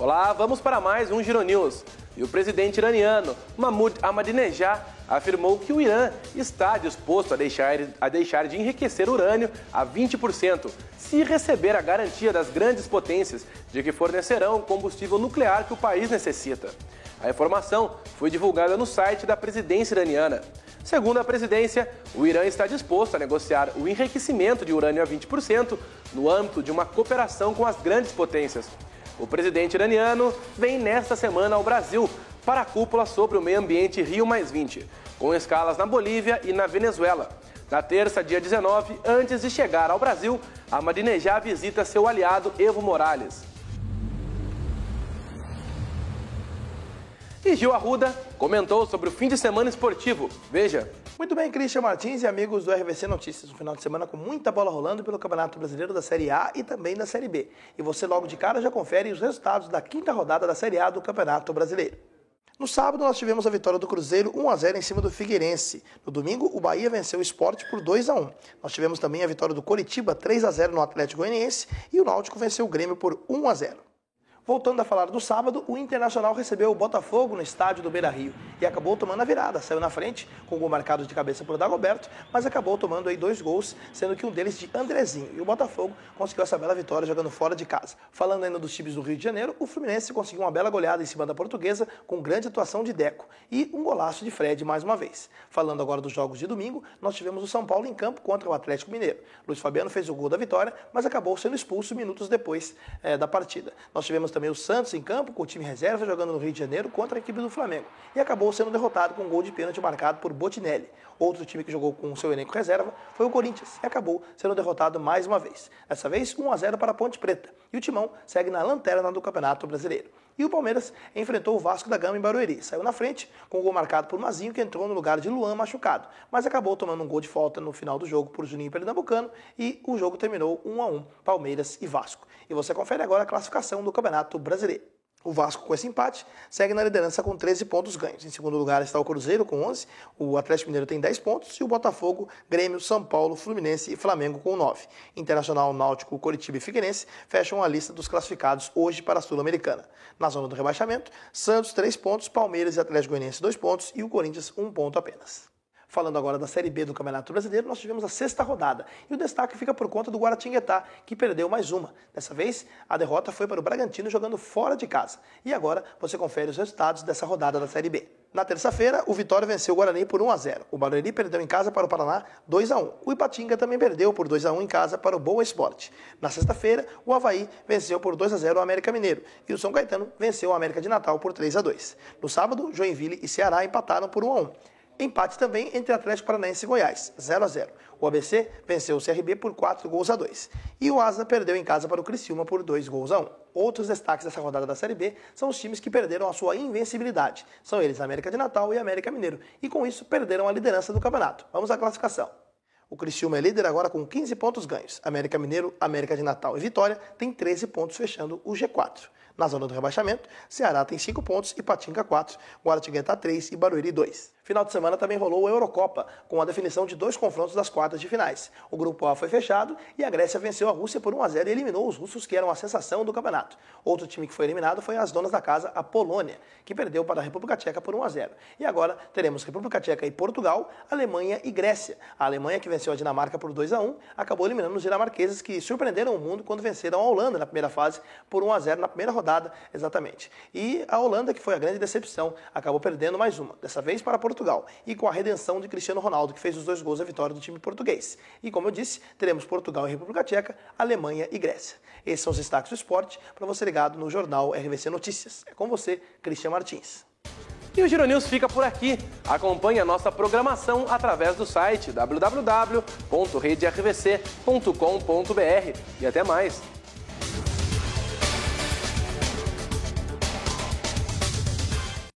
Olá, vamos para mais um Giro News. E o presidente iraniano, Mahmoud Ahmadinejad, afirmou que o Irã está disposto a deixar de enriquecer urânio a 20%, se receber a garantia das grandes potências de que fornecerão o combustível nuclear que o país necessita. A informação foi divulgada no site da presidência iraniana. Segundo a presidência, o Irã está disposto a negociar o enriquecimento de urânio a 20% no âmbito de uma cooperação com as grandes potências. O presidente iraniano vem nesta semana ao Brasil para a cúpula sobre o meio ambiente Rio+20, com escalas na Bolívia e na Venezuela. Na terça, dia 19, antes de chegar ao Brasil, Ahmadinejad visita seu aliado Evo Morales. E Gil Arruda comentou sobre o fim de semana esportivo. Veja. Muito bem, Christian Martins e amigos do RVC Notícias. Um final de semana com muita bola rolando pelo Campeonato Brasileiro da Série A e também da Série B. E você logo de cara já confere os resultados da quinta rodada da Série A do Campeonato Brasileiro. No sábado, nós tivemos a vitória do Cruzeiro 1-0 em cima do Figueirense. No domingo, o Bahia venceu o Sport por 2-1. Nós tivemos também a vitória do Coritiba 3-0 no Atlético Goianiense e o Náutico venceu o Grêmio por 1-0. Voltando a falar do sábado, o Internacional recebeu o Botafogo no estádio do Beira-Rio e acabou tomando a virada. Saiu na frente com o gol marcado de cabeça por Dagoberto, mas acabou tomando aí 2 gols, sendo que um deles de Andrezinho. E o Botafogo conseguiu essa bela vitória jogando fora de casa. Falando ainda dos times do Rio de Janeiro, o Fluminense conseguiu uma bela goleada em cima da Portuguesa com grande atuação de Deco e um golaço de Fred mais uma vez. Falando agora dos jogos de domingo, nós tivemos o São Paulo em campo contra o Atlético Mineiro. Luiz Fabiano fez o gol da vitória, mas acabou sendo expulso minutos depois da partida. Nós tivemos também o Santos em campo, com o time reserva, jogando no Rio de Janeiro contra a equipe do Flamengo. E acabou sendo derrotado com um gol de pênalti marcado por Botinelli. Outro time que jogou com o seu elenco reserva foi o Corinthians, e acabou sendo derrotado mais uma vez. Dessa vez, 1-0 para a Ponte Preta. E o Timão segue na lanterna do Campeonato Brasileiro. E o Palmeiras enfrentou o Vasco da Gama em Barueri. Saiu na frente, com o gol marcado por Mazinho, que entrou no lugar de Luan machucado. Mas acabou tomando um gol de falta no final do jogo por Juninho Pernambucano. E o jogo terminou 1-1, Palmeiras e Vasco. E você confere agora a classificação do Campeonato Brasileiro. O Vasco, com esse empate, segue na liderança com 13 pontos ganhos. Em segundo lugar está o Cruzeiro com 11, o Atlético Mineiro tem 10 pontos e o Botafogo, Grêmio, São Paulo, Fluminense e Flamengo com 9. Internacional, Náutico, Coritiba e Figueirense fecham a lista dos classificados hoje para a Sul-Americana. Na zona do rebaixamento, Santos 3 pontos, Palmeiras e Atlético Goianiense 2 pontos e o Corinthians 1 ponto apenas. Falando agora da Série B do Campeonato Brasileiro, nós tivemos a 6ª rodada e o destaque fica por conta do Guaratinguetá, que perdeu mais uma. Dessa vez, a derrota foi para o Bragantino jogando fora de casa. E agora você confere os resultados dessa rodada da Série B. Na terça-feira, o Vitória venceu o Guarani por 1-0. O Barueri perdeu em casa para o Paraná 2-1. O Ipatinga também perdeu por 2-1 em casa para o Boa Esporte. Na sexta-feira, o Avaí venceu por 2-0 o América Mineiro e o São Caetano venceu o América de Natal por 3-2. No sábado, Joinville e Ceará empataram por 1-1. Empate também entre Atlético Paranaense e Goiás, 0-0. O ABC venceu o CRB por 4-2. E o Asa perdeu em casa para o Criciúma por 2-1. Outros destaques dessa rodada da Série B são os times que perderam a sua invencibilidade. São eles América de Natal e América Mineiro. E com isso perderam a liderança do campeonato. Vamos à classificação. O Criciúma é líder agora com 15 pontos ganhos. América Mineiro, América de Natal e Vitória têm 13 pontos fechando o G4. Na zona do rebaixamento, Ceará tem 5 pontos, Ipatinga 4, Guaratinguetá 3 e Barueri 2. Final de semana também rolou a Eurocopa, com a definição de 2 confrontos das quartas de finais. O grupo A foi fechado e a Grécia venceu a Rússia por 1-0 e eliminou os russos, que eram a sensação do campeonato. Outro time que foi eliminado foi as donas da casa, a Polônia, que perdeu para a República Tcheca por 1-0. E agora teremos República Tcheca e Portugal, Alemanha e Grécia. A Alemanha, que venceu a Dinamarca por 2-1, acabou eliminando os dinamarqueses, que surpreenderam o mundo quando venceram a Holanda na primeira fase por 1-0 na primeira rodada, exatamente. E a Holanda, que foi a grande decepção, acabou perdendo mais uma, dessa vez para Portugal, e com a redenção de Cristiano Ronaldo, que fez os 2 gols da vitória do time português. E como eu disse, teremos Portugal e República Tcheca, Alemanha e Grécia. Esses são os destaques do esporte, para você ligado no jornal RVC Notícias. É com você, Christian Martins. E o Giro News fica por aqui. Acompanhe a nossa programação através do site www.redervc.com.br. E até mais!